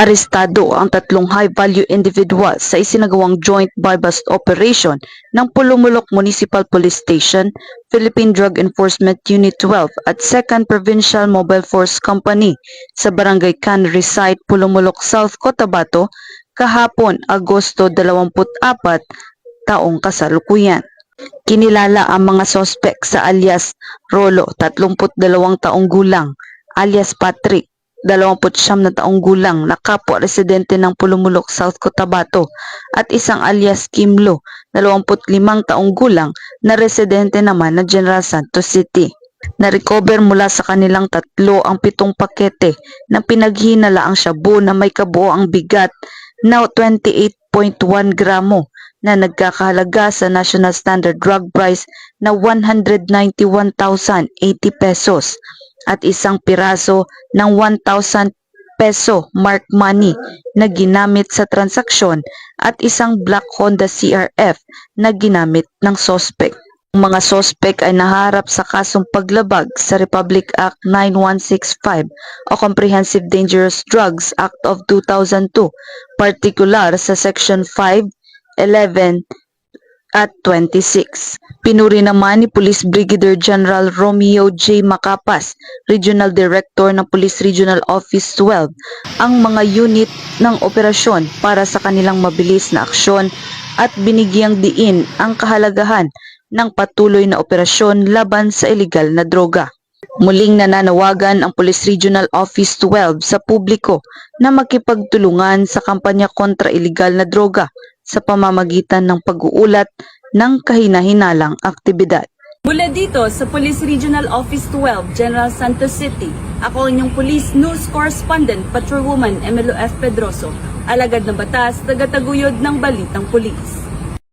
Arestado ang 3 high-value individuals sa isinagawang joint buy-bust operation ng Pulumulok Municipal Police Station, Philippine Drug Enforcement Unit 12 at 2nd Provincial Mobile Force Company sa Barangay Cannery Site, Pulumulok South, Cotabato, kahapon Agosto 24, taong kasalukuyan. Kinilala ang mga sospek sa alias Rolo, 32 taong gulang, alias Patrick, 29 na taong gulang na kapwa residente ng Pulumulok South, Cotabato, at isang alias Kimlo, 25 taong gulang na residente naman ng General Santos City. Na-recover mula sa kanilang tatlo ang 7 pakete ng pinaghinalaang shabu na may kabuoang bigat na 28.1 gramo na nagkakahalaga sa National Standard Drug Price na 191,080 pesos at isang piraso ng 1,000 peso mark money na ginamit sa transaksyon at isang black Honda CRF na ginamit ng sospek. Ang mga sospek ay naharap sa kasong paglabag sa Republic Act 9165 o Comprehensive Dangerous Drugs Act of 2002, partikular sa Section 5, 11, at 26. Pinuri naman ni Police Brigadier General Romeo J. Macapas, Regional Director ng Police Regional Office 12, ang mga unit ng operasyon para sa kanilang mabilis na aksyon at binigyang diin ang kahalagahan ng patuloy na operasyon laban sa ilegal na droga. Muling nananawagan ang Police Regional Office 12 sa publiko na makipagtulungan sa kampanya kontra ilegal na droga sa pamamagitan ng pag-uulat ng kahina-hinalang aktibidad. Mula dito sa Police Regional Office 12, General Santos City, ako ang inyong Police News Correspondent, Patrolwoman Emelo F. Pedroso, alagad ng batas, tagataguyod ng Balitang Pulis.